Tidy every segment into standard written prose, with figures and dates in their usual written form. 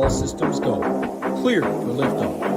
All systems go. Clear for liftoff.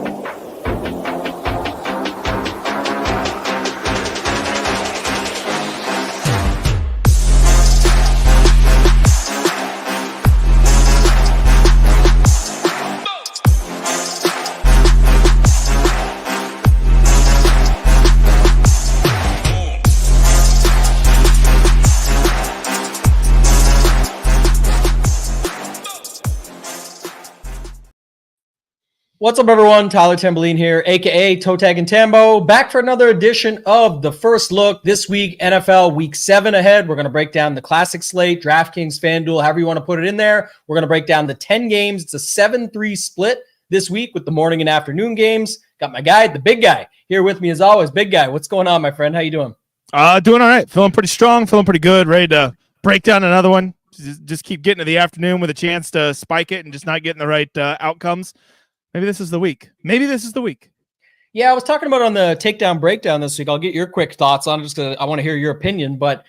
What's up, everyone? Tyler Tamboline here, aka ToeTagginTambo, back for another edition of The First Look. This week, NFL Week 7 ahead. We're going to break down the Classic Slate, DraftKings FanDuel, however you want to put it in there. We're going to break down the 10 games. It's a 7-3 split this week with the morning and afternoon games. Got my guy, the big guy, here with me as always. Big guy, what's going on, my friend? How you doing? Doing all right. Feeling pretty strong. Feeling pretty good. Ready to break down another one. Just keep getting to the afternoon with a chance to spike it and just not getting the right outcomes. Maybe this is the week. Yeah, I was talking about it on the takedown breakdown this week. I'll get your quick thoughts on it just because I want to hear your opinion. But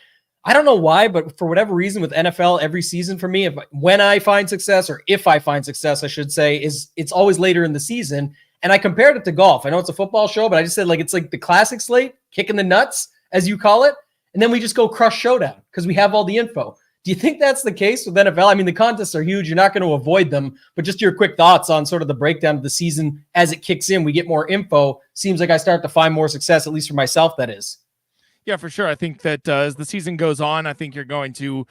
I don't know why, but for whatever reason with NFL every season for me, when I find success, or if I find success, I should say, is it's always later in the season. And I compared it to golf. I know it's a football show, but I just said it's like the Classic Slate, kicking the nuts, as you call it. And then we just go crush showdown because we have all the info. Do you think that's the case with NFL? I mean, the contests are huge. You're not going to avoid them, but just your quick thoughts on sort of the breakdown of the season as it kicks in. We get more info. Seems like I start to find more success, at least for myself, that is. Yeah, for sure. I think that as the season goes on, I think you're going to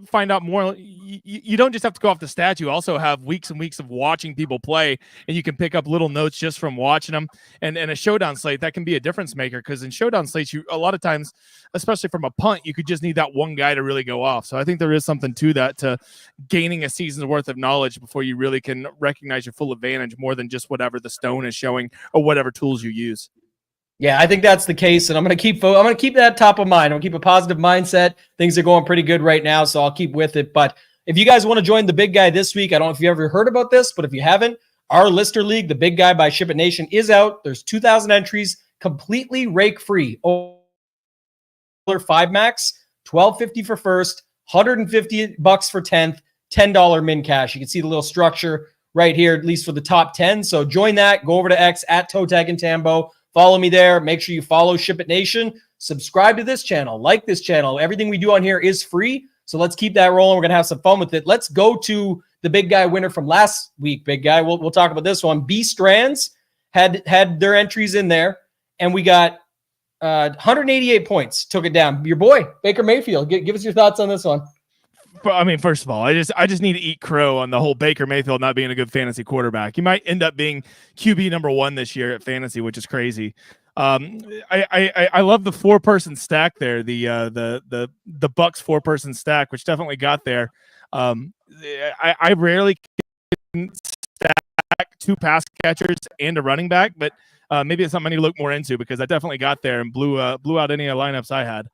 find out more. You don't just have to go off the stats. You also have weeks and weeks of watching people play, and you can pick up little notes just from watching them. And a showdown slate, that can be a difference maker, because in showdown slates, you a lot of times, especially from a punt, you could just need that one guy to really go off. So I think there is something to that, to gaining a season's worth of knowledge before you really can recognize your full advantage, more than just whatever the stone is showing or whatever tools you use. Yeah, I think that's the case, and I'm going to keep that top of mind. I'm going to keep a positive mindset. Things are going pretty good right now, so I'll keep with it. But if you guys want to join the big guy this week, I don't know if you ever heard about this, but if you haven't, our Lister League, the Big Guy by SHIPIT Nation, is out. There's 2,000 entries, completely rake-free. $5 max, $12.50 for first, $150 for 10th, $10 min cash. You can see the little structure right here, at least for the top 10. So join that. Go over to X at ToeTagginTambo. Follow me there. Make sure you follow SHIPIT Nation. Subscribe to this channel. Like this channel. Everything we do on here is free. So let's keep that rolling. We're going to have some fun with it. Let's go to the big guy winner from last week, big guy. We'll talk about this one. B Strands had their entries in there, and we got 188 points. Took it down. Your boy, Baker Mayfield. Give us your thoughts on this one. I mean, first of all, I just need to eat crow on the whole Baker Mayfield not being a good fantasy quarterback. He might end up being QB number 1 this year at fantasy, which is crazy. I love the 4-person stack there, the Bucks 4-person stack, which definitely got there. I rarely can stack 2 pass catchers and a running back, but maybe it's something I need to look more into, because I definitely got there and blew out any of the lineups I had.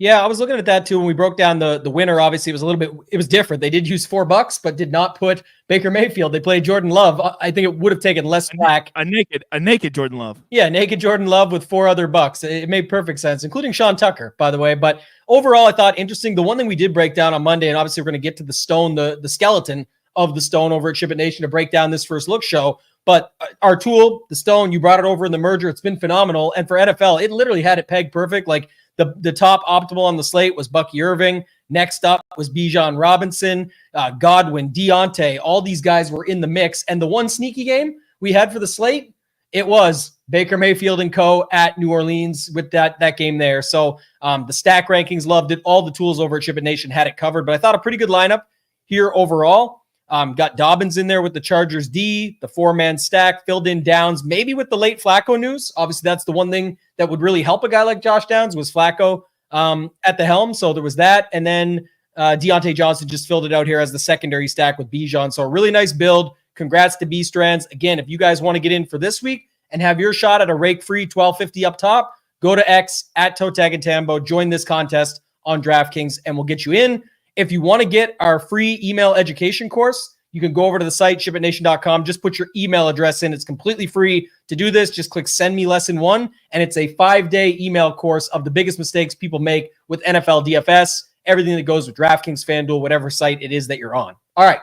Yeah, I was looking at that too when we broke down the winner. Obviously, it was different. They did use $4, but did not put Baker Mayfield. They played Jordan Love. I think it would have taken less flack. A naked Jordan Love. Yeah, naked Jordan Love with 4 other Bucks. It made perfect sense, including Sean Tucker, by the way. But overall, I thought interesting. The one thing we did break down on Monday, and obviously we're going to get to the stone, the skeleton of the stone over at SHIPIT Nation to break down this first look show. But our tool, the stone, you brought it over in the merger. It's been phenomenal. And for NFL, it literally had it pegged perfect. Like, the top optimal on the slate was Bucky Irving. Next up was Bijan Robinson, Godwin, Deontay. All these guys were in the mix. And the one sneaky game we had for the slate, it was Baker Mayfield and co. at New Orleans with that game there. So the stack rankings loved it. All the tools over at SHIPIT Nation had it covered. But I thought a pretty good lineup here overall. Got Dobbins in there with the Chargers D, the 4-man stack, filled in Downs, maybe with the late Flacco news. Obviously, that's the one thing that would really help a guy like Josh Downs was Flacco at the helm. So there was that. And then Deontay Johnson just filled it out here as the secondary stack with Bijan. So a really nice build. Congrats to B Strands. Again, if you guys want to get in for this week and have your shot at a rake-free $12.50 up top, go to X at ToeTagginTambo. Join this contest on DraftKings, and we'll get you in. If you want to get our free email education course, you can go over to the site, shipitnation.com. Just put your email address in. It's completely free to do this. Just click Send Me Lesson 1, and it's a 5-day email course of the biggest mistakes people make with NFL DFS, everything that goes with DraftKings, FanDuel, whatever site it is that you're on. All right,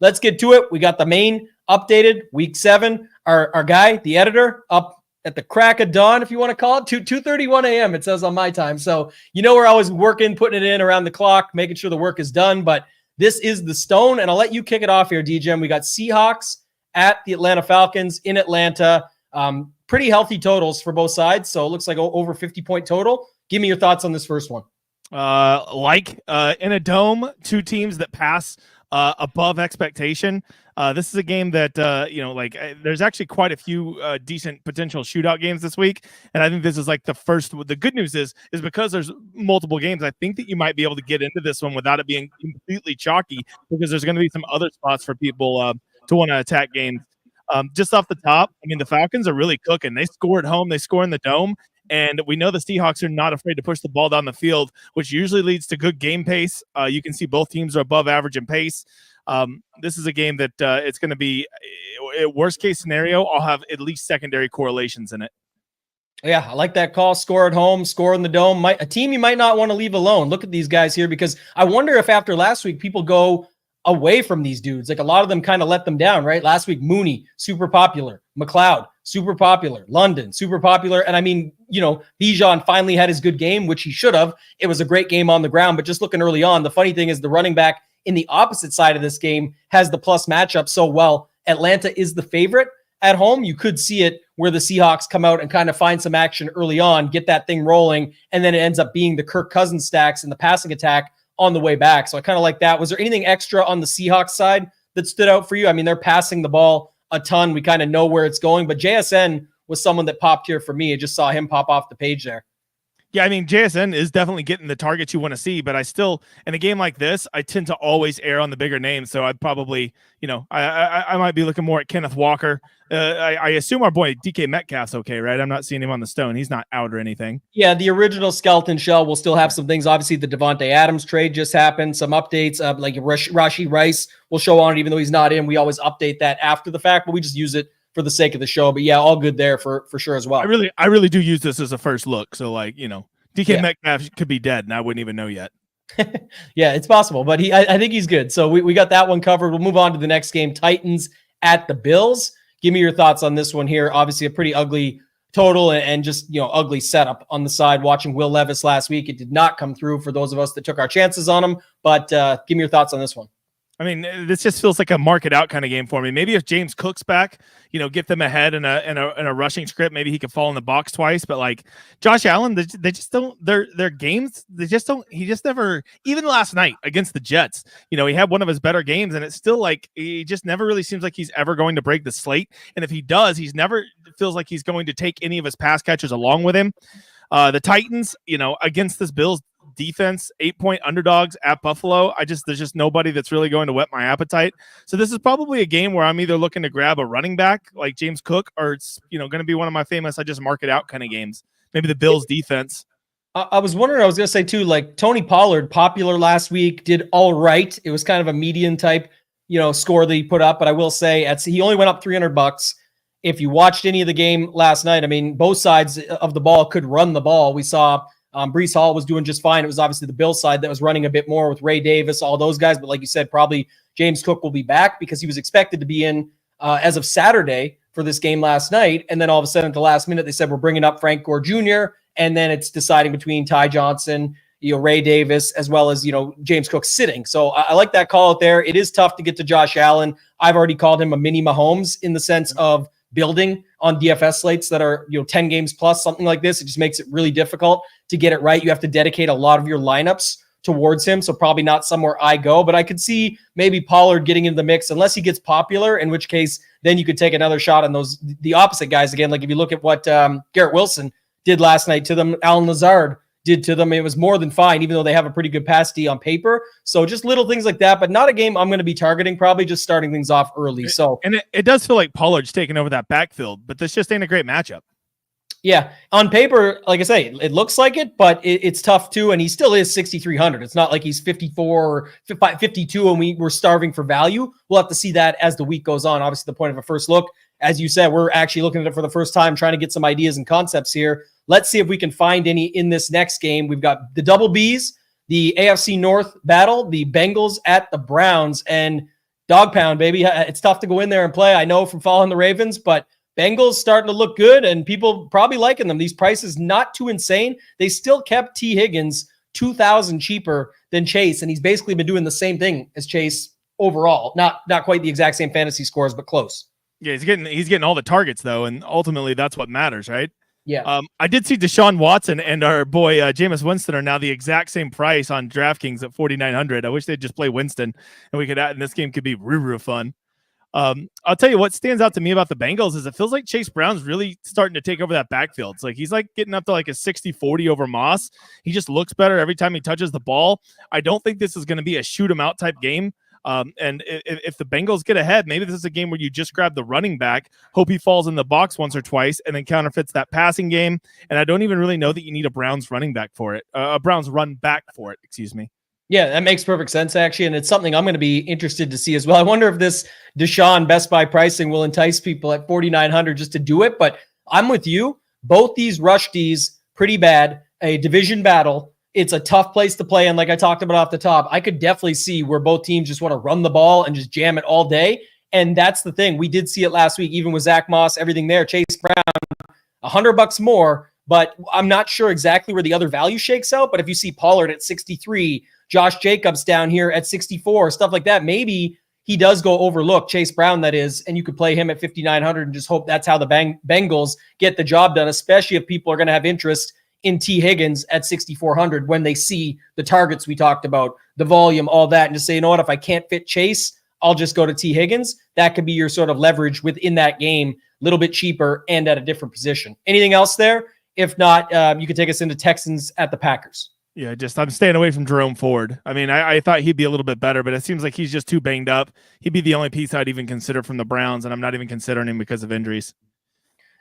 let's get to it. We got the main updated week 7. Our guy, the editor, up at the crack of dawn, if you want to call it, 2:31 a.m. it says on my time. So we're always working, putting it in around the clock, making sure the work is done. But this is the Stone, and I'll let you kick it off here, DJM. We got Seahawks at the Atlanta Falcons in Atlanta. Pretty healthy totals for both sides, so it looks like over 50-point total. Give me your thoughts on this first one. In a dome, two teams that pass above expectation. This is a game that, there's actually quite a few decent potential shootout games this week. And I think this is like the first. The good news is because there's multiple games, I think that you might be able to get into this one without it being completely chalky, because there's going to be some other spots for people to want to attack games. Just off the top, the Falcons are really cooking. They score at home. They score in the dome. And we know the Seahawks are not afraid to push the ball down the field, which usually leads to good game pace. You can see both teams are above average in pace. This is a game that it's going to be, worst case scenario, I'll have at least secondary correlations in it. Yeah, I like that call. Score at home, score in the dome. A team you might not want to leave alone. Look at these guys here, because I wonder if after last week people go away from these dudes. Like, a lot of them kind of let them down, right? Last week, Mooney, super popular. McLeod, super popular. London, super popular. And Bijan finally had his good game, which he should have. It was a great game on the ground, but just looking early on, the funny thing is the running back in the opposite side of this game has the plus matchup so well. Atlanta is the favorite at home. You could see it where the Seahawks come out and kind of find some action early on, get that thing rolling, and then it ends up being the Kirk Cousins stacks in the passing attack on the way back. So I kind of like that. Was there anything extra on the Seahawks side that stood out for you? They're passing the ball a ton. We kind of know where it's going, but JSN was someone that popped here for me. I just saw him pop off the page there. Yeah, JSN is definitely getting the targets you want to see, but I still, in a game like this, I tend to always err on the bigger names. So I'd probably, I might be looking more at Kenneth Walker. I assume our boy DK Metcalf's okay, right? I'm not seeing him on the Stone. He's not out or anything. Yeah, the original skeleton shell will still have some things. Obviously, the Devontae Adams trade just happened. Some updates, like Rashee Rice will show on it, even though he's not in. We always update that after the fact, but we just use it for the sake of the show. But yeah, all good there for sure as well. I really do use this as a first look. So DK Metcalf could be dead and I wouldn't even know yet. Yeah, it's possible, but I think he's good. So we got that one covered. We'll move on to the next game. Titans at the Bills. Give me your thoughts on this one here. Obviously a pretty ugly total and just, ugly setup on the side. Watching Will Levis last week, it did not come through for those of us that took our chances on him, but give me your thoughts on this one. This just feels like a market out kind of game for me. Maybe if James Cook's back, get them ahead in a rushing script. Maybe he could fall in the box twice. But Josh Allen, they just don't. Their games, they just don't. He just never. Even last night against the Jets, he had one of his better games, and it's still he just never really seems like he's ever going to break the slate. And if he does, he's never feels like he's going to take any of his pass catchers along with him. The Titans, against this Bills defense, 8-point underdogs at Buffalo. There's just nobody that's really going to whet my appetite. So this is probably a game where I'm either looking to grab a running back like James Cook, or it's going to be one of my famous I just mark it out kind of games. Maybe the Bills defense. I was wondering, I was going to say too, Tony Pollard, popular last week, did all right. It was kind of a median type, score that he put up, but I will say he only went up $300. If you watched any of the game last night, both sides of the ball could run the ball. We saw Breece Hall was doing just fine. It was obviously the Bills side that was running a bit more with Ray Davis, all those guys. But like you said, probably James Cook will be back because he was expected to be in as of Saturday for this game last night. And then all of a sudden at the last minute, they said, we're bringing up Frank Gore Jr. And then it's deciding between Ty Johnson, Ray Davis, as well as, James Cook sitting. So I like that call out there. It is tough to get to Josh Allen. I've already called him a mini Mahomes in the sense of building on DFS slates that are 10 games plus, something like this. It just makes it really difficult to get it right. You have to dedicate a lot of your lineups towards him, so probably not somewhere I go, but I could see maybe Pollard getting into the mix unless he gets popular, in which case then you could take another shot on the opposite guys again. Like if you look at what Garrett Wilson did last night to them, Alan Lazard did to them, it was more than fine, even though they have a pretty good pass D on paper. So just little things like that, but not a game I'm going to be targeting, probably just starting things off early. So, and it does feel like Pollard's taking over that backfield, but this just ain't a great matchup. Yeah, on paper, like I say, it looks like it, but it's tough too, and he still is 6,300. It's not like he's 54 or 52 and we're starving for value. We'll have to see that as the week goes on. Obviously, the point of a first look, as you said, we're actually looking at it for the first time, trying to get some ideas and concepts here. Let's see if we can find any in this next game. We've got the double Bs, the AFC North battle, the Bengals at the Browns. And Dog pound, baby. It's tough to go in there and play. I know from following the Ravens, but Bengals starting to look good and people probably liking them. These prices not too insane. They still kept T. Higgins $2,000 cheaper than Chase, and he's basically been doing the same thing as Chase overall. Not quite the exact same fantasy scores, but close. Yeah, he's getting all the targets though, and ultimately that's what matters, right? Yeah. I did see Deshaun Watson and our boy Jameis Winston are now the exact same price on DraftKings at 4,900. I wish they'd just play Winston, and we could and this game could be real fun. I'll tell you what stands out to me about the Bengals is it feels like Chase Brown's really starting to take over that backfield. It's like he's like getting up to like a 60-40 over Moss. He just looks better every time he touches the ball. I don't think this is going to be a shoot 'em out type game. And if the Bengals get ahead, maybe this is a game where you just grab the running back, hope he falls in the box once or twice, and then counterfeits that passing game. And I don't even really know that you need a Browns running back for it, a Browns run back for it, excuse me. Yeah, that makes perfect sense, actually. And it's something I'm going to be interested to see as well. I wonder if this Deshaun Best Buy pricing will entice people at 4,900 just to do it. But I'm with you. Both these rush Ds, pretty bad, a division battle. It's a tough place to play. And like I talked about off the top, I could definitely see where both teams just want to run the ball and just jam it all day. And that's the thing. We did see it last week, even with Zach Moss, everything there. Chase Brown, $100 more, but I'm not sure exactly where the other value shakes out. But if you see Pollard at 63, Josh Jacobs down here at 64, stuff like that, maybe he does go overlook, Chase Brown, that is, and you could play him at 5,900 and just hope that's how the Bengals get the job done, especially if people are going to have interest in T. Higgins at 6,400 when they see the targets we talked about, the volume, all that, and just say, you know what, if I can't fit Chase, I'll just go to T. Higgins. That could be your sort of leverage within that game, a little bit cheaper and at a different position. Anything else there? If not, you could take us into Texans at the Packers. Yeah, I'm staying away from Jerome Ford. I mean, I thought he'd be a little bit better, but it seems like he's just too banged up. He'd be the only piece I'd even consider from the Browns, and I'm not even considering him because of injuries.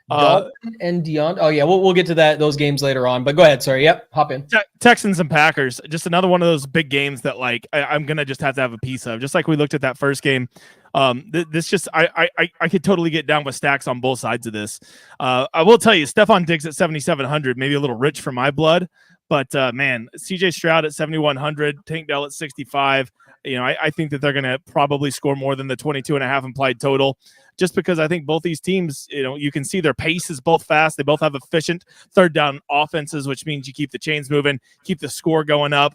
Dalton and Deion. Oh yeah, we'll get to those games later on. But go ahead. Sorry. Yep. Hop in. Texans and Packers. Just another one of those big games that like I'm gonna just have to have a piece of. Just like we looked at that first game. This just I could totally get down with stacks on both sides of this. I will tell you, Stephon Diggs at 7,700, maybe a little rich for my blood. But man, CJ Stroud at 7,100, Tank Dell at 65. You know, I think that they're going to probably score more than the 22.5 implied total, just because I think both these teams, you know, you can see their pace is both fast. They both have efficient third down offenses, which means you keep the chains moving, keep the score going up.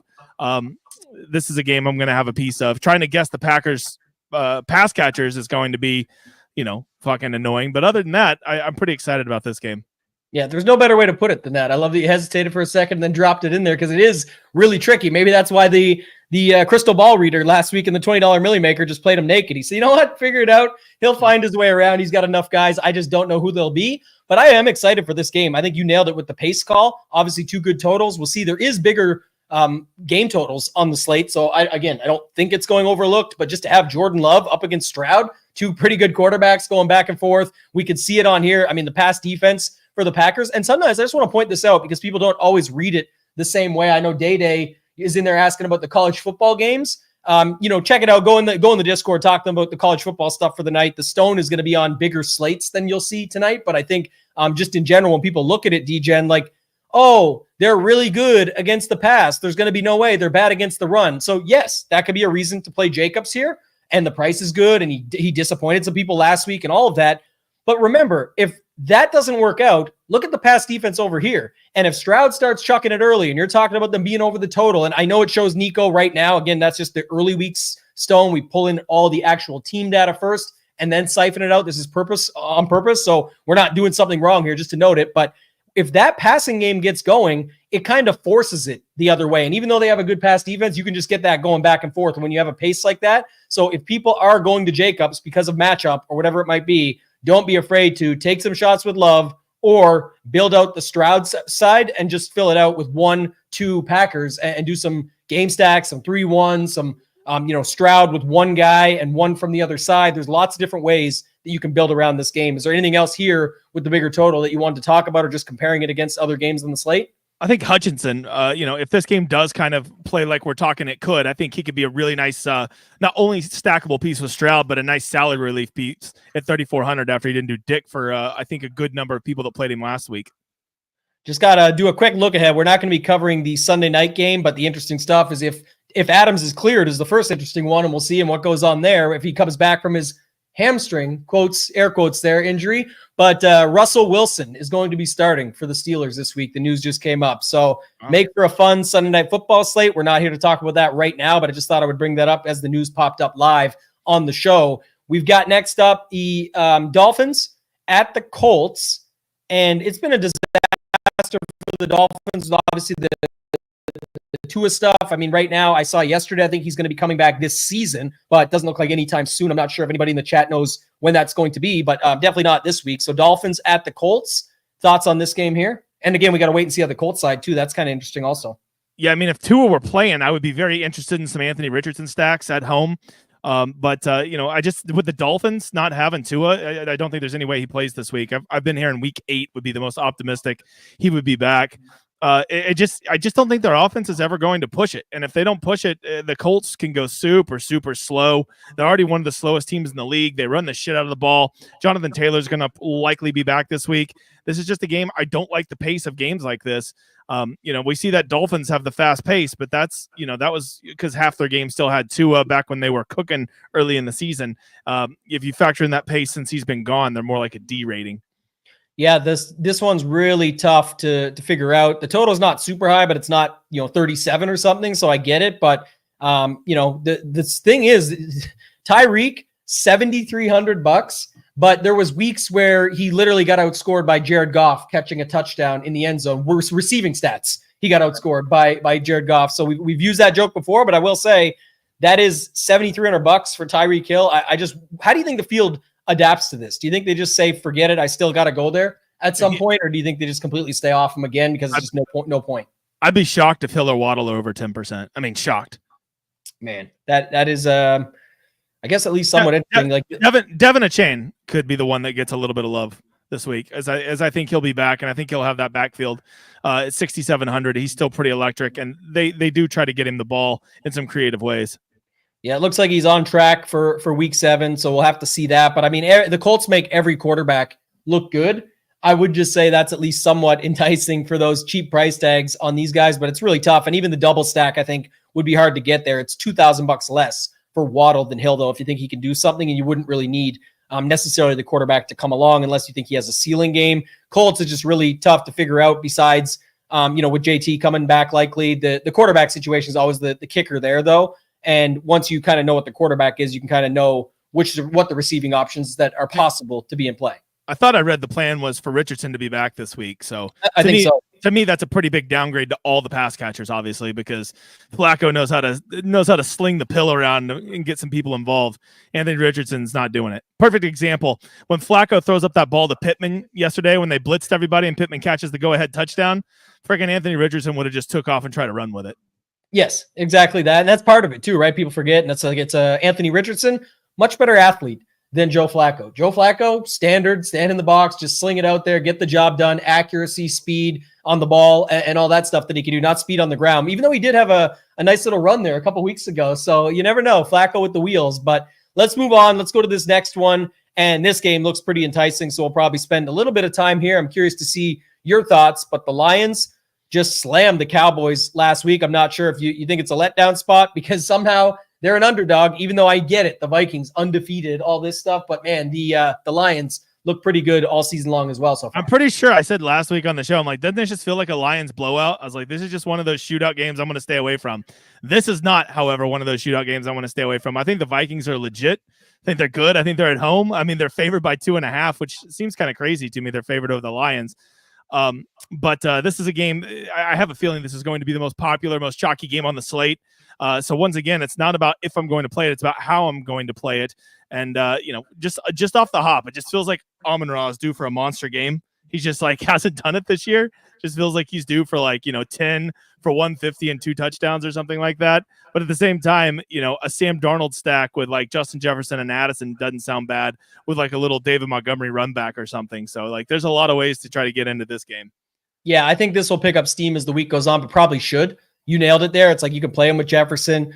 This is a game I'm going to have a piece of. Trying to guess the Packers pass catchers is going to be, you know, fucking annoying. But other than that, I'm pretty excited about this game. Yeah, there's no better way to put it than that. I love that you hesitated for a second and then dropped it in there because it is really tricky. Maybe that's why the crystal ball reader last week in the $20 Millie Maker just played him naked. He said, you know what? Figure it out. He'll find his way around. He's got enough guys. I just don't know who they'll be. But I am excited for this game. I think you nailed it with the pace call. Obviously, two good totals. We'll see there is bigger game totals on the slate. So, I don't think it's going overlooked. But just to have Jordan Love up against Stroud, two pretty good quarterbacks going back and forth. We could see it on here. I mean, the pass defense for the Packers. And sometimes I just want to point this out because people don't always read it the same way. I know Day is in there asking about the college football games. Check it out. Go in the Discord, talk to them about the college football stuff for the night. The Stone is going to be on bigger slates than you'll see tonight. But I think just in general, when people look at it, DGen, like, oh, they're really good against the pass. There's going to be no way they're bad against the run. So yes, that could be a reason to play Jacobs here. And the price is good. And he disappointed some people last week and all of that. But remember, if that doesn't work out, look at the pass defense over here. And if Stroud starts chucking it early and you're talking about them being over the total, and I know it shows Nico right now, again, that's just the early weeks Stone. We pull in all the actual team data first and then siphon it out. This is on purpose. So we're not doing something wrong here, just to note it. But if that passing game gets going, it kind of forces it the other way. And even though they have a good pass defense, you can just get that going back and forth when you have a pace like that. So if people are going to Jacobs because of matchup or whatever it might be, don't be afraid to take some shots with Love or build out the Stroud side and just fill it out with 1-2 Packers and do some game stacks, some 3-1, some Stroud with one guy and one from the other side. There's lots of different ways that you can build around this game. Is there anything else here with the bigger total that you wanted to talk about or just comparing it against other games on the slate? I think Hutchinson, if this game does kind of play like we're talking it could, I think he could be a really nice, not only stackable piece with Stroud, but a nice salary relief piece at 3,400 after he didn't do dick for, I think, a good number of people that played him last week. Just got to do a quick look ahead. We're not going to be covering the Sunday night game, but the interesting stuff is if if Adams is cleared is the first interesting one, and we'll see what goes on there if he comes back from his hamstring, quotes, air quotes there, injury. But Russell Wilson is going to be starting for the Steelers this week. The news just came up. So make for a fun Sunday night football slate. We're not here to talk about that right now, but I just thought I would bring that up as the news popped up live on the show. We've got next up the Dolphins at the Colts, and it's been a disaster for the Dolphins. Obviously, the Tua stuff. I mean, right now, I saw yesterday, I think he's going to be coming back this season, but it doesn't look like anytime soon. I'm not sure if anybody in the chat knows when that's going to be, but definitely not this week. So Dolphins at the Colts. Thoughts on this game here? And again, we got to wait and see how the Colts side too. That's kind of interesting also. Yeah, I mean, if Tua were playing, I would be very interested in some Anthony Richardson stacks at home. But I just, with the Dolphins not having Tua, I don't think there's any way he plays this week. I've been here in week 8 would be the most optimistic he would be back. I just don't think their offense is ever going to push it. And if they don't push it, the Colts can go super slow. They're already one of the slowest teams in the league. They run the shit out of the ball. Jonathan Taylor's going to likely be back this week. This is just a game. I don't like the pace of games like this. We see that Dolphins have the fast pace, but that's, that was because half their game still had Tua back when they were cooking early in the season. If you factor in that pace since he's been gone, they're more like a D rating. Yeah, this one's really tough to figure out. The total is not super high, but it's not 37 or something, so I get it. But this thing is Tyreek $7,300, but there was weeks where he literally got outscored by Jared Goff catching a touchdown in the end zone. Worst receiving stats, he got outscored by Jared Goff. So we've used that joke before, but I will say that is $7,300 for Tyreek Hill. How do you think the field adapts to this? Do you think they just say, forget it, I still got to go there at some point? Or do you think they just completely stay off him again because it's just no point? I'd be shocked if Hill or Waddle are over 10%. I mean, shocked. Man, that is, I guess at least somewhat interesting. Like Devin Achane could be the one that gets a little bit of love this week, as I think he'll be back, and I think he'll have that backfield at 6,700. He's still pretty electric, and they do try to get him the ball in some creative ways. Yeah, it looks like he's on track for week 7, so we'll have to see that. But I mean, the Colts make every quarterback look good. I would just say that's at least somewhat enticing for those cheap price tags on these guys, but it's really tough. And even the double stack, I think, would be hard to get there. It's $2,000 less for Waddle than Hill, though, if you think he can do something, and you wouldn't really need necessarily the quarterback to come along unless you think he has a ceiling game. Colts is just really tough to figure out besides, with JT coming back likely. The quarterback situation is always the kicker there, though. And once you kind of know what the quarterback is, you can kind of know what the receiving options that are possible to be in play. I thought I read the plan was for Richardson to be back this week. So I think so. To me, that's a pretty big downgrade to all the pass catchers, obviously, because Flacco knows how to sling the pill around and get some people involved. Anthony Richardson's not doing it. Perfect example. When Flacco throws up that ball to Pittman yesterday, when they blitzed everybody and Pittman catches the go-ahead touchdown, freaking Anthony Richardson would have just took off and tried to run with it. Yes, exactly that. And that's part of it too, right? People forget. And it's Anthony Richardson, much better athlete than Joe Flacco. Joe Flacco, standard, stand in the box, just sling it out there, get the job done, accuracy, speed on the ball, and all that stuff that he can do, not speed on the ground, even though he did have a nice little run there a couple weeks ago. So you never know, Flacco with the wheels. But let's move on. Let's go to this next one. And this game looks pretty enticing, so we'll probably spend a little bit of time here. I'm curious to see your thoughts, but the Lions just slammed the Cowboys last week. I'm not sure if you think it's a letdown spot because somehow they're an underdog, even though I get it. The Vikings undefeated, all this stuff. But man, the Lions look pretty good all season long as well so far. I'm pretty sure I said last week on the show, I'm like, doesn't this just feel like a Lions blowout? I was like, this is just one of those shootout games I'm going to stay away from. This is not, however, one of those shootout games I want to stay away from. I think the Vikings are legit. I think they're good. I think they're at home. I mean, they're favored by 2.5, which seems kind of crazy to me. They're favored over the Lions. But this is a game. I have a feeling this is going to be the most popular, most chalky game on the slate. So once again, it's not about if I'm going to play it. It's about how I'm going to play it. And, just off the hop, it just feels like Amon-Ra is due for a monster game. He's just like, hasn't done it this year. Just feels like he's due for 10 for 150 and 2 touchdowns or something like that. But at the same time, a Sam Darnold stack with Justin Jefferson and Addison doesn't sound bad with a little David Montgomery run back or something. So there's a lot of ways to try to get into this game. Yeah, I think this will pick up steam as the week goes on, but probably should. You nailed it there. It's like you can play him with Jefferson.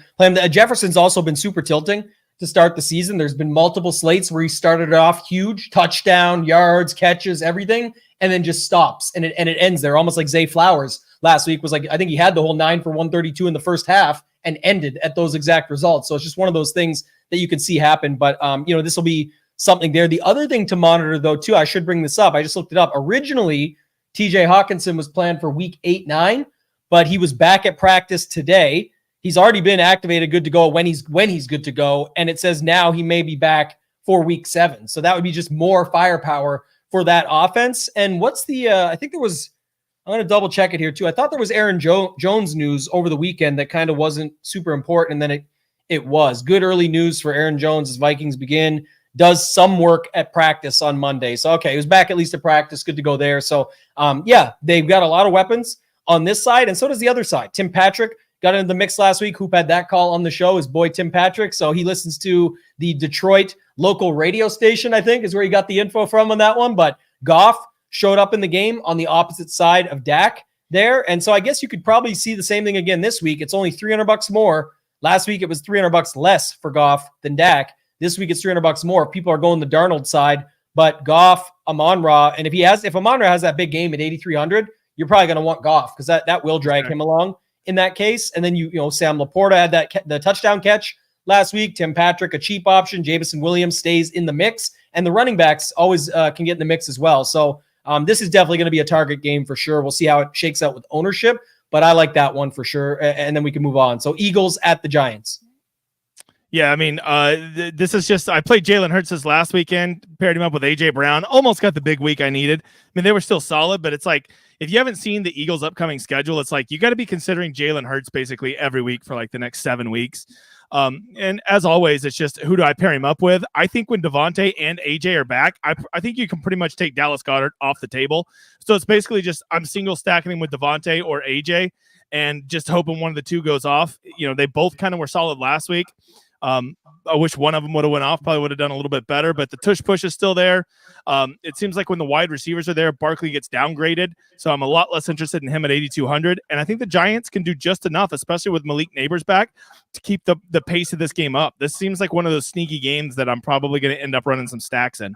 Jefferson's also been super tilting to start the season. There's been multiple slates where he started off huge, touchdown, yards, catches, everything, and then just stops. And it ends there, almost like Zay Flowers last week was I think he had the whole 9 for 132 in the first half, and ended at those exact results. So it's just one of those things that you can see happen. But, this will be something there. The other thing to monitor, though, too, I should bring this up. I just looked it up. Originally, TJ Hawkinson was planned for week 8-9, but he was back at practice today. He's already been activated, good to go when he's good to go. And it says now he may be back for week 7. So that would be just more firepower for that offense. And what's the, I think there was, I'm going to double check it here too. I thought there was Aaron Jones news over the weekend that kind of wasn't super important. And then it was good early news for Aaron Jones as Vikings begin, does some work at practice on Monday. So, okay, he was back at least at practice, good to go there. So, they've got a lot of weapons on this side. And so does the other side. Tim Patrick got into the mix last week. Hoop had that call on the show, his boy Tim Patrick. So he listens to the Detroit local radio station, I think, is where he got the info from on that one. But Goff showed up in the game on the opposite side of Dak there. And so I guess you could probably see the same thing again this week. It's only $300 more. Last week it was $300 less for Goff than Dak. This week it's $300 more. People are going the Darnold side, but Goff, Amon-Ra, and if Amon-Ra has that big game at 8,300, you're probably going to want Goff because that will drag him along in that case. And then Sam Laporta had the touchdown catch last week. Tim Patrick, a cheap option. Jameson Williams stays in the mix, and the running backs always can get in the mix as well. So this is definitely going to be a target game for sure. We'll see how it shakes out with ownership, but I like that one for sure. And then we can move on. So Eagles at the Giants. Yeah, I mean, this is just, I played Jalen Hurts this last weekend, paired him up with A.J. Brown, almost got the big week I needed. I mean, they were still solid, but it's like, if you haven't seen the Eagles' upcoming schedule, it's like you got to be considering Jalen Hurts basically every week for like the next 7 weeks. And as always, it's just, who do I pair him up with? I think when Devontae and AJ are back, I think you can pretty much take Dallas Goedert off the table. So it's basically just, I'm single stacking him with Devontae or AJ and just hoping one of the two goes off. They both kind of were solid last week. I wish one of them would have went off, probably would have done a little bit better, but the tush push is still there. It seems like when the wide receivers are there, Barkley gets downgraded. So I'm a lot less interested in him at 8,200. And I think the Giants can do just enough, especially with Malik Neighbors back, to keep the pace of this game up. This seems like one of those sneaky games that I'm probably going to end up running some stacks in.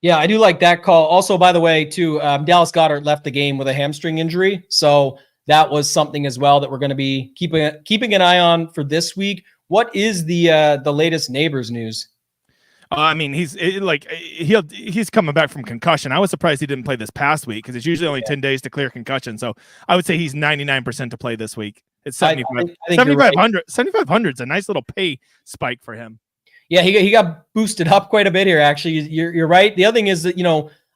Yeah, I do like that call. Also, by the way, too, Dallas Goedert left the game with a hamstring injury. So that was something as well that we're going to be keeping an eye on for this week. What is the latest Neighbors news? I mean, he's coming back from concussion. I was surprised he didn't play this past week because it's usually only 10 days to clear concussion. So I would say he's 99% to play this week. It's 7,500. 7,500 is a nice little pay spike for him. Yeah, he got boosted up quite a bit here. Actually, you're right. The other thing is that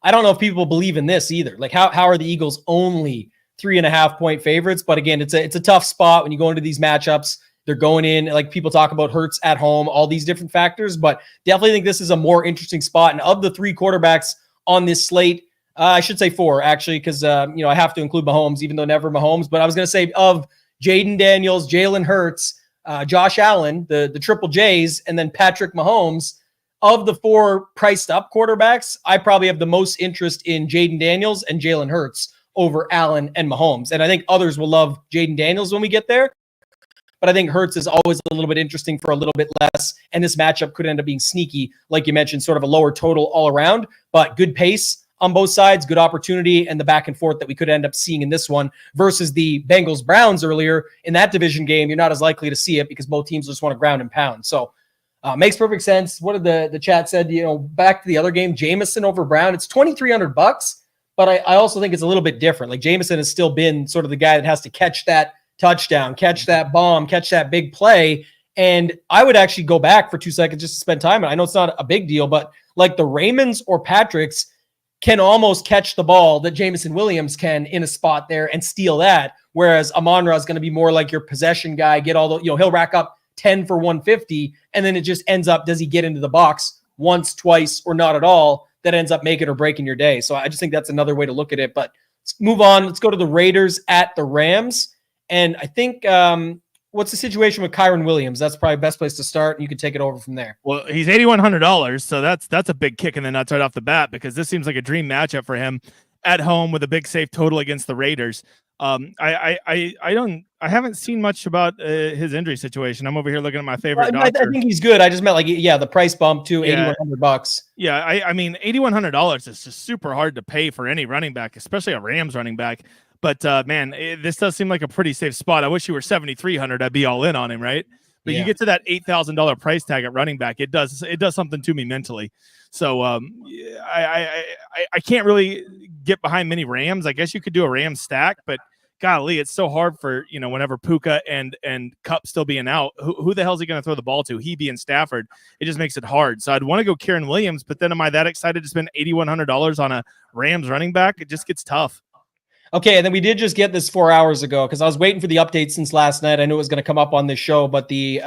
I don't know if people believe in this either. Like how are the Eagles only 3.5 point favorites? But again, it's a tough spot when you go into these matchups. They're going in, like people talk about Hurts at home, all these different factors, but definitely think this is a more interesting spot. And of the 3 quarterbacks on this slate, I should say 4 actually, because I have to include Mahomes, even though never Mahomes. But I was going to say of Jaden Daniels, Jalen Hurts, Josh Allen, the Triple J's, and then Patrick Mahomes. Of the 4 priced up quarterbacks, I probably have the most interest in Jaden Daniels and Jalen Hurts over Allen and Mahomes. And I think others will love Jaden Daniels when we get there. But I think Hurts is always a little bit interesting for a little bit less. And this matchup could end up being sneaky, like you mentioned, sort of a lower total all around, but good pace on both sides, good opportunity, and the back and forth that we could end up seeing in this one versus the Bengals-Browns earlier in that division game. You're not as likely to see it because both teams just want to ground and pound. So makes perfect sense. What did the chat said, back to the other game, Jameson over Brown, it's $2,300, but I also think it's a little bit different. Like Jameson has still been sort of the guy that has to catch that touchdown, catch that bomb, catch that big play. And I would actually go back for 2 seconds just to spend time. And I know it's not a big deal, but like the Raymonds or Patricks can almost catch the ball that Jameson Williams can in a spot there and steal that. Whereas Amon-Ra is going to be more like your possession guy, get all the, he'll rack up 10 for 150. And then it just ends up, does he get into the box once, twice, or not at all? That ends up making or breaking your day. So I just think that's another way to look at it. But let's move on. Let's go to the Raiders at the Rams. And I think what's the situation with Kyron Williams? That's probably the best place to start, and you can take it over from there. Well, he's $8,100, so that's a big kick in the nuts right off the bat because this seems like a dream matchup for him at home with a big safe total against the Raiders. I haven't seen much about his injury situation. I'm over here looking at my favorite doctor. I think he's good. I just meant the price bump to $8,100. Yeah, I mean $8,100 is just super hard to pay for any running back, especially a Rams running back. But man, this does seem like a pretty safe spot. I wish you were 7,300. I'd be all in on him, right? But you get to that $8,000 price tag at running back, it does something to me mentally. So I can't really get behind many Rams. I guess you could do a Rams stack, but golly, it's so hard for, whenever Puka and Kupp still being out, who the hell is he going to throw the ball to? He being Stafford, it just makes it hard. So I'd want to go Kieran Williams, but then am I that excited to spend $8,100 on a Rams running back? It just gets tough. Okay, and then we did just get this 4 hours ago because I was waiting for the update since last night. I knew it was going to come up on this show, but the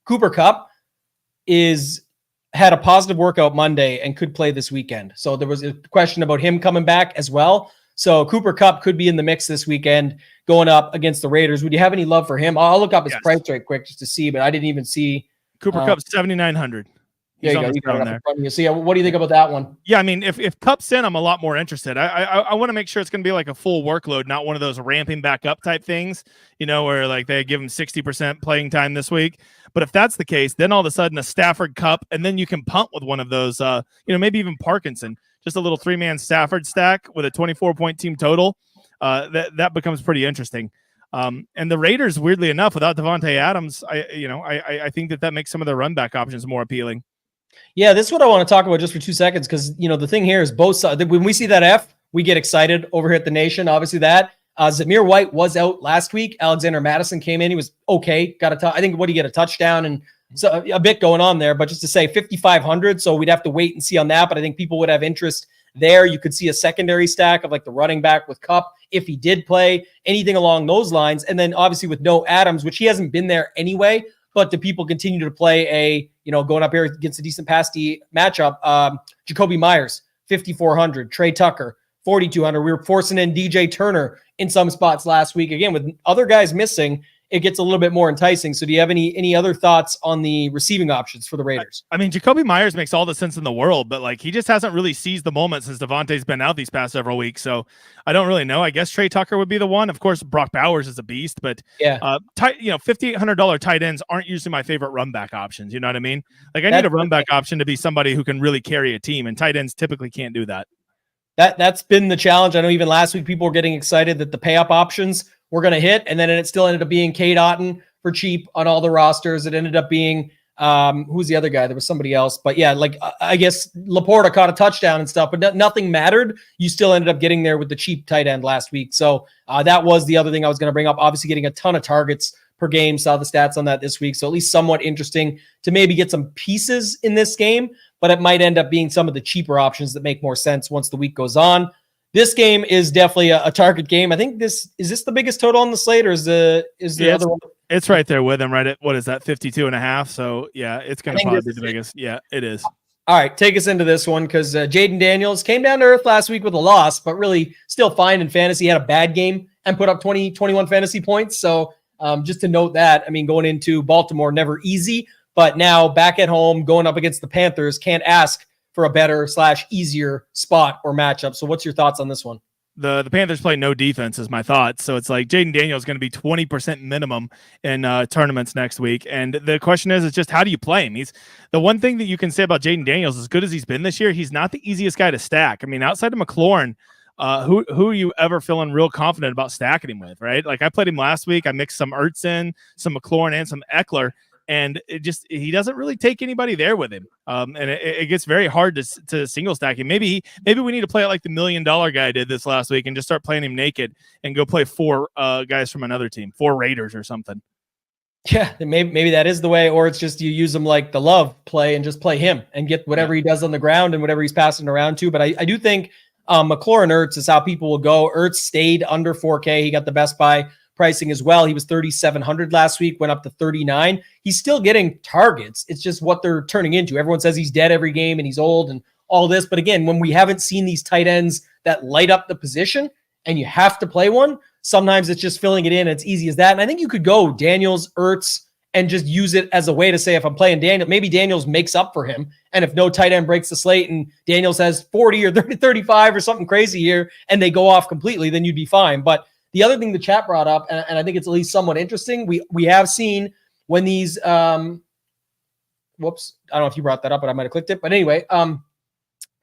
Cooper Kupp had a positive workout Monday and could play this weekend. So there was a question about him coming back as well. So Cooper Kupp could be in the mix this weekend going up against the Raiders. Would you have any love for him? I'll look up his price right quick just to see, but I didn't even see. Cooper Kupp's 7,900. Yeah, you got it up in front of you. So yeah, what do you think about that one? Yeah, I mean, if Kupp's in, I'm a lot more interested. I want to make sure it's going to be like a full workload, not one of those ramping back up type things, where like they give him 60% playing time this week. But if that's the case, then all of a sudden a Stafford Kupp, and then you can punt with one of those, maybe even Parkinson, just a little 3-man Stafford stack with a 24-point team total. That becomes pretty interesting. And the Raiders, weirdly enough, without Devontae Adams, I think that makes some of their run back options more appealing. Yeah, this is what I want to talk about just for 2 seconds because, the thing here is both sides. When we see that F, we get excited over here at the Nation. Obviously that. Zamir White was out last week. Alexander Madison came in. He was okay. I think, what did he get, a touchdown and so a bit going on there. But just to say 5,500, so we'd have to wait and see on that. But I think people would have interest there. You could see a secondary stack of like the running back with Kupp if he did play, anything along those lines. And then obviously with no Adams, which he hasn't been there anyway. But do people continue to play going up here against a decent pass D matchup? Jacoby Myers, 5,400. Trey Tucker, 4,200. We were forcing in DJ Turner in some spots last week. Again, with other guys missing, it gets a little bit more enticing. So do you have any other thoughts on the receiving options for the Raiders? I mean, Jacoby Myers makes all the sense in the world, but like he just hasn't really seized the moment since Devontae's been out these past several weeks. So I don't really know. I guess Trey Tucker would be the one. Of course, Brock Bowers is a beast, but $5,800 tight ends aren't usually my favorite run back options. You know what I mean? Like I need a run back option to be somebody who can really carry a team, and tight ends typically can't do that. That's been the challenge. I know even last week people were getting excited that the pay up options were going to hit, and then it still ended up being Cade Otton for cheap on all the rosters. It ended up being who's the other guy? There was somebody else, but yeah, like I guess Laporta caught a touchdown and stuff, but nothing mattered. You still ended up getting there with the cheap tight end last week. So that was the other thing I was going to bring up. Obviously, getting a ton of targets per game. Saw the stats on that this week, so at least somewhat interesting to maybe get some pieces in this game. But it might end up being some of the cheaper options that make more sense once the week goes on. This game is definitely a target game. I think is this the biggest total on the slate, or is the other one? It's right there with him, right at, what is that, 52.5? So yeah, it's going to probably be the biggest. Yeah, it is. All right, take us into this one because Jaden Daniels came down to earth last week with a loss, but really still fine in fantasy. He had a bad game and put up 21 fantasy points. So just to note that, I mean, going into Baltimore, never easy. But now back at home, going up against the Panthers, can't ask for a better / easier spot or matchup. So what's your thoughts on this one? The Panthers play no defense is my thoughts. So it's like Jaden Daniels is going to be 20% minimum in tournaments next week. And the question is just how do you play him? He's the one thing that you can say about Jaden Daniels, as good as he's been this year, he's not the easiest guy to stack. I mean, outside of McLaurin, who are you ever feeling real confident about stacking him with, right? Like I played him last week. I mixed some Ertz in, some McLaurin, and some Eckler. And he doesn't really take anybody there with him. And it gets very hard to single stack him. Maybe we need to play it like the $1 million guy did this last week and just start playing him naked and go play 4 guys from another team, 4 Raiders or something. Yeah, maybe that is the way, or it's just you use him like the love play and just play him and get whatever he does on the ground and whatever he's passing around to. But I do think McLaurin Ertz is how people will go. Ertz stayed under 4K. He got the best buy pricing as well. He was 3,700 last week, went up to 39. He's still getting targets. It's just what they're turning into. Everyone says he's dead every game and he's old and all this. But again, when we haven't seen these tight ends that light up the position and you have to play one, sometimes it's just filling it in. It's easy as that. And I think you could go Daniels, Ertz, and just use it as a way to say, if I'm playing Daniel, maybe Daniels makes up for him. And if no tight end breaks the slate and Daniels has 40 or 30, 35 or something crazy here and they go off completely, then you'd be fine. But the other thing the chat brought up, and I think it's at least somewhat interesting, we have seen when these whoops, I don't know if you brought that up, but I might have clicked it. But anyway,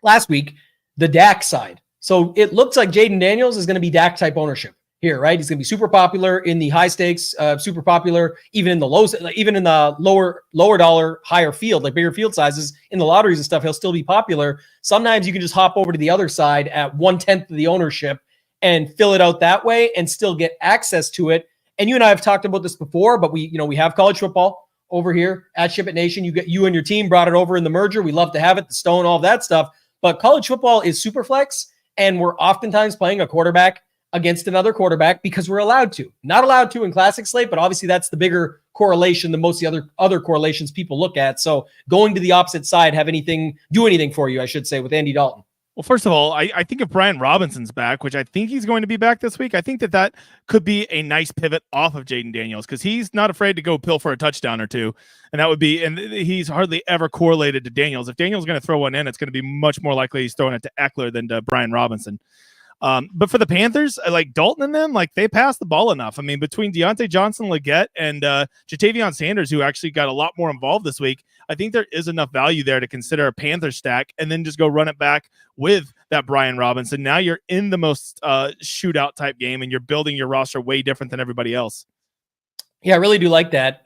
last week, the Dak side So it looks like Jaden Daniels is going to be Dak type ownership here, right? He's going to be super popular in the high stakes, super popular even in the lower dollar, higher field, like bigger field sizes in the lotteries and stuff. He'll still be popular. Sometimes you can just hop over to the other side at 1/10 of the ownership and fill it out that way and still get access to it. And you and I have talked about this before, but we have college football over here at SHIPIT Nation. You and your team brought it over in the merger. We love to have it, the stone, all that stuff. But college football is super flex, and we're oftentimes playing a quarterback against another quarterback because we're allowed to. Not allowed to in Classic Slate, but obviously that's the bigger correlation than most of the other correlations people look at. So going to the opposite side, do anything for you, I should say, with Andy Dalton. Well, first of all, I think if Brian Robinson's back, which I think he's going to be back this week, I think that could be a nice pivot off of Jaden Daniels because he's not afraid to go pill for a touchdown or two. And he's hardly ever correlated to Daniels. If Daniels is going to throw one in, it's going to be much more likely he's throwing it to Eckler than to Brian Robinson. But for the Panthers, like Dalton and them, like they pass the ball enough. I mean, between Deontay Johnson, Leggett, and Jatavion Sanders, who actually got a lot more involved this week, I think there is enough value there to consider a Panther stack and then just go run it back with that Brian Robinson. Now you're in the most shootout type game and you're building your roster way different than everybody else. Yeah, I really do like that.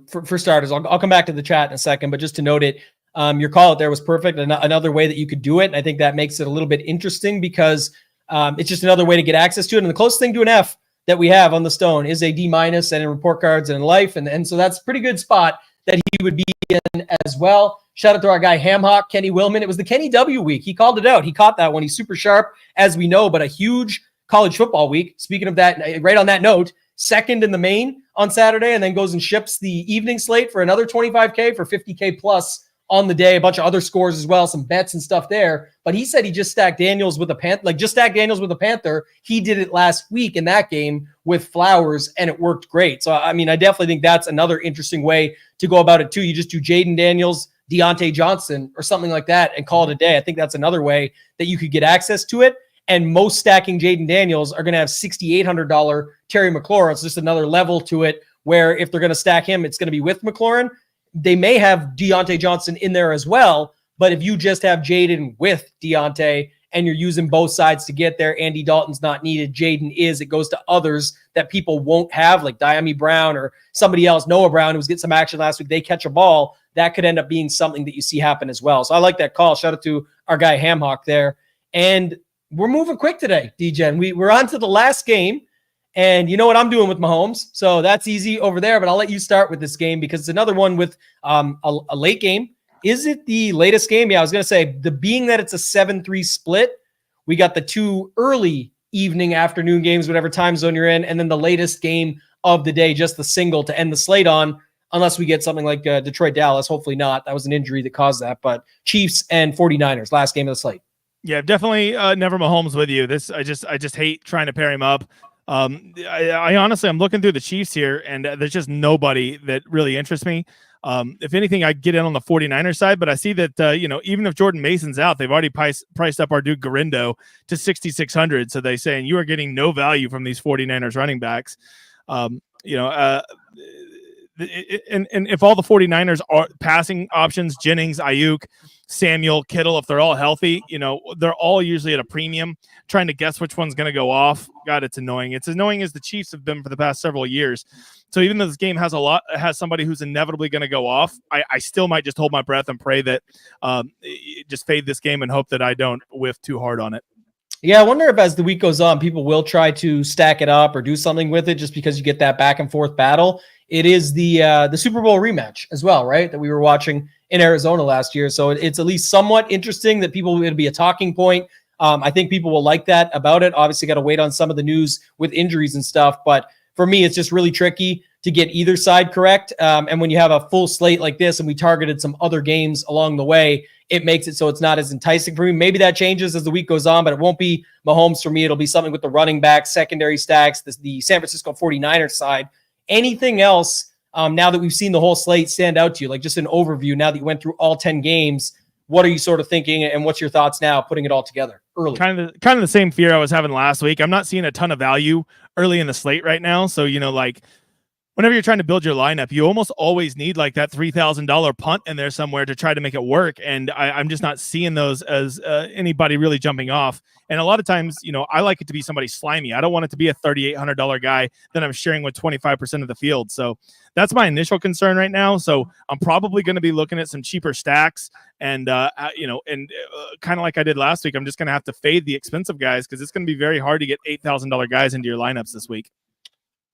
For starters, I'll come back to the chat in a second, but just to note it, your call out there was perfect. Another way that you could do it. And I think that makes it a little bit interesting because it's just another way to get access to it. And the closest thing to an F that we have on the stone is a D- and in report cards and in life. And so that's a pretty good spot that he would be in as well. Shout out to our guy Hamhock, Kenny Willman. It was the Kenny W week. He called it out. He caught that one. He's super sharp, as we know, but a huge college football week. Speaking of that, right on that note, second in the main on Saturday, and then goes and ships the evening slate for another $25K for $50K plus on the day. A bunch of other scores as well, some bets and stuff there. But he said he just stacked Daniels with a Panther. He did it last week in that game with Flowers, and it worked great. So, I mean, I definitely think that's another interesting way to go about it too. You just do Jaden Daniels, Deontay Johnson, or something like that and call it a day. I think that's another way that you could get access to it. And most stacking Jaden Daniels are going to have $6,800 Terry McLaurin. It's just another level to it where if they're going to stack him, it's going to be with McLaurin. They may have Deontay Johnson in there as well, but if you just have Jaden with Deontay and you're using both sides to get there, Andy Dalton's not needed, Jaden is. It goes to others that people won't have, like Diami Brown or somebody else, Noah Brown, who was getting some action last week. They catch a ball. That could end up being something that you see happen as well. So I like that call. Shout out to our guy Hamhock there. And we're moving quick today, DJ. We're on to the last game. And you know what I'm doing with Mahomes. So that's easy over there, but I'll let you start with this game because it's another one with a late game. Is it the latest game? Yeah, I was going to say, being that it's a 7-3 split, we got the two early evening, afternoon games, whatever time zone you're in, and then the latest game of the day, just the single to end the slate on, unless we get something like Detroit-Dallas. Hopefully not. That was an injury that caused that. But Chiefs and 49ers, last game of the slate. Yeah, definitely never Mahomes with you. I just hate trying to pair him up. I honestly, I'm looking through the Chiefs here, and there's just nobody that really interests me. If anything, I get in on the 49ers side, but I see that, even if Jordan Mason's out, they've already priced up our dude Garindo to 6,600. So they saying you are getting no value from these 49ers running backs. And if all the 49ers are passing options, Jennings, Ayuk, Samuel, Kittle, if they're all healthy, they're all usually at a premium. Trying to guess which one's going to go off. God, it's annoying. It's annoying as the Chiefs have been for the past several years. So even though this game has somebody who's inevitably going to go off, I still might just hold my breath and pray that just fade this game and hope that I don't whiff too hard on it. Yeah, I wonder if as the week goes on, people will try to stack it up or do something with it just because you get that back and forth battle. It is the Super Bowl rematch as well, right? That we were watching in Arizona last year. So it's at least somewhat interesting that it'll be a talking point. I think people will like that about it. Obviously, got to wait on some of the news with injuries and stuff. But for me, it's just really tricky to get either side correct. And when you have a full slate like this and we targeted some other games along the way, it makes it so it's not as enticing for me. Maybe that changes as the week goes on, but it won't be Mahomes for me. It'll be something with the running back, secondary stacks, the San Francisco 49ers side. Anything else now that we've seen the whole slate stand out to you, like just an overview now that you went through all 10 games, what are you sort of thinking and what's your thoughts now putting it all together early? Kind of the same fear I was having last week. I'm not seeing a ton of value early in the slate right now. So, when whenever you're trying to build your lineup, you almost always need like that $3,000 punt in there somewhere to try to make it work. And I'm just not seeing those as anybody really jumping off. And a lot of times, I like it to be somebody slimy. I don't want it to be a $3,800 guy that I'm sharing with 25% of the field. So that's my initial concern right now. So I'm probably going to be looking at some cheaper stacks and, kind of like I did last week, I'm just going to have to fade the expensive guys because it's going to be very hard to get $8,000 guys into your lineups this week.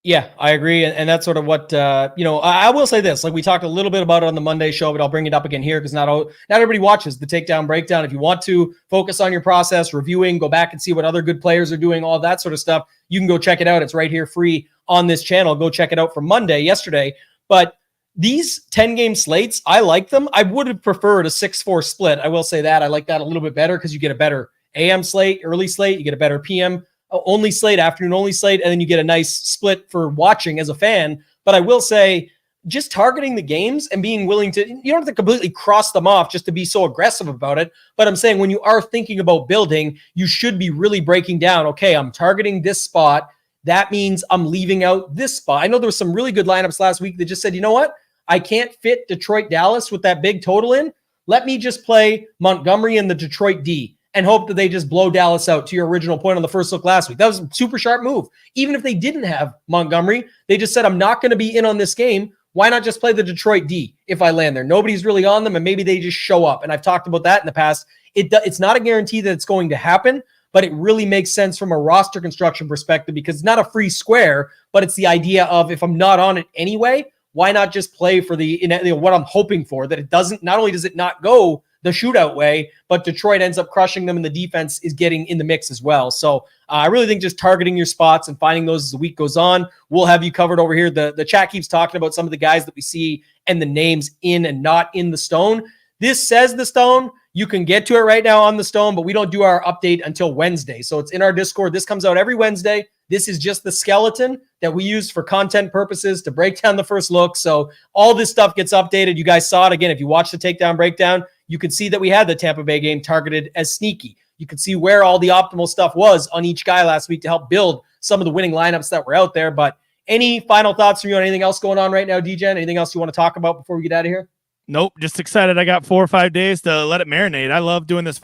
Yeah, I agree. And that's sort of what, I will say this, like we talked a little bit about it on the Monday show, but I'll bring it up again here because not everybody watches the takedown breakdown. If you want to focus on your process, reviewing, go back and see what other good players are doing, all that sort of stuff, you can go check it out. It's right here free on this channel. Go check it out from yesterday. But these 10-game slates, I like them. I would have preferred a 6-4 split. I will say that. I like that a little bit better because you get a better AM slate, early slate, you get a better PM only slate, afternoon only slate, and then you get a nice split for watching as a fan. But I will say, just targeting the games and being willing to, you don't have to completely cross them off just to be so aggressive about it. But I'm saying when you are thinking about building, you should be really breaking down, okay, I'm targeting this spot. That means I'm leaving out this spot. I know there was some really good lineups last week that just said, you know what? I can't fit Detroit Dallas with that big total in. Let me just play Montgomery and the Detroit D and hope that they just blow Dallas out, to your original point on the first look last week. That was a super sharp move. Even if they didn't have Montgomery, they just said, I'm not going to be in on this game. Why not just play the Detroit D if I land there? Nobody's really on them, and maybe they just show up. And I've talked about that in the past. It's not a guarantee that it's going to happen, but it really makes sense from a roster construction perspective because it's not a free square, but it's the idea of if I'm not on it anyway, why not just play for what I'm hoping for, that it doesn't, not only does it not go the shootout way, but Detroit ends up crushing them and the defense is getting in the mix as well. So I really think just targeting your spots and finding those as the week goes on, we'll have you covered over here. The chat keeps talking about some of the guys that we see and the names in and not in the stone. This says the stone. You can get to it right now on the stone, but we don't do our update until Wednesday. So it's in our Discord. This comes out every Wednesday. This is just the skeleton that we use for content purposes to break down the first look. So all this stuff gets updated. You guys saw it again. If you watch the takedown breakdown, you could see that we had the Tampa Bay game targeted as sneaky. You could see where all the optimal stuff was on each guy last week to help build some of the winning lineups that were out there. But any final thoughts from you on anything else going on right now, DGen? Anything else you want to talk about before we get out of here? Nope, just excited. I got 4 or 5 days to let it marinate. I love doing this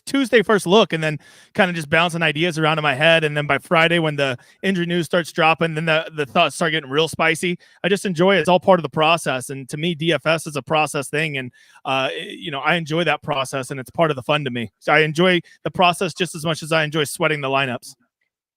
Tuesday first look and then kind of just bouncing ideas around in my head. And then by Friday, when the injury news starts dropping, then the thoughts start getting real spicy. I just enjoy it. It's all part of the process. And to me, DFS is a process thing. And, I enjoy that process and it's part of the fun to me. So I enjoy the process just as much as I enjoy sweating the lineups.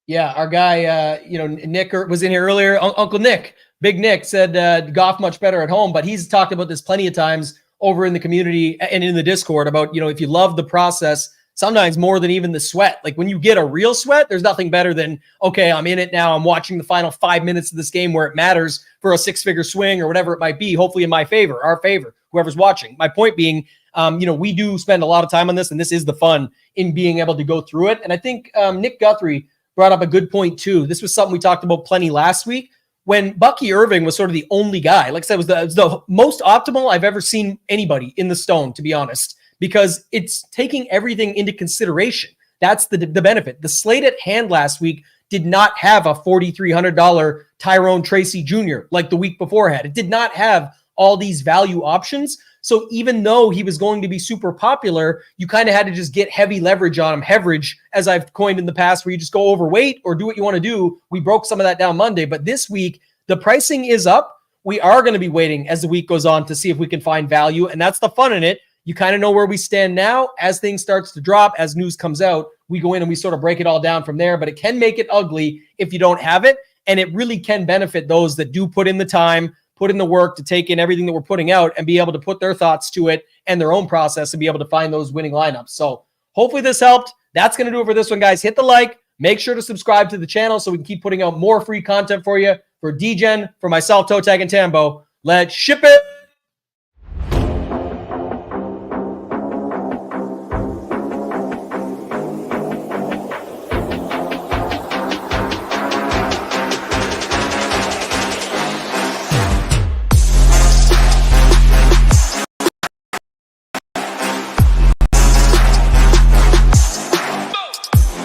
Yeah, our guy, Nick was in here earlier. Uncle Nick, Big Nick said Goff much better at home, but he's talked about this plenty of times over in the community and in the Discord about, if you love the process, sometimes more than even the sweat. Like when you get a real sweat, there's nothing better than, okay, I'm in it now. I'm watching the final 5 minutes of this game where it matters for a 6-figure swing or whatever it might be, hopefully in my favor, our favor, whoever's watching. My point being, we do spend a lot of time on this, and this is the fun in being able to go through it. And I think Nick Guthrie brought up a good point too. This was something we talked about plenty last week when Bucky Irving was sort of the only guy. Like I said, it was the most optimal I've ever seen anybody in the stone, to be honest, because it's taking everything into consideration. That's the benefit. The slate at hand last week did not have a $4,300 Tyrone Tracy Jr. like the week before had. It did not have all these value options. So even though he was going to be super popular, you kind of had to just get heavy leverage on him. Heverage, as I've coined in the past, where you just go overweight or do what you want to do. We broke some of that down Monday, but this week, the pricing is up. We are going to be waiting as the week goes on to see if we can find value, and that's the fun in it. You kind of know where we stand now. As things starts to drop, as news comes out, we go in and we sort of break it all down from there, but it can make it ugly if you don't have it, and it really can benefit those that do put in the time, put in the work to take in everything that we're putting out and be able to put their thoughts to it and their own process and be able to find those winning lineups. So hopefully this helped. That's going to do it for this one, guys. Hit the like. Make sure to subscribe to the channel so we can keep putting out more free content for you. For DGen, for myself, ToeTagginTambo, let's ship it.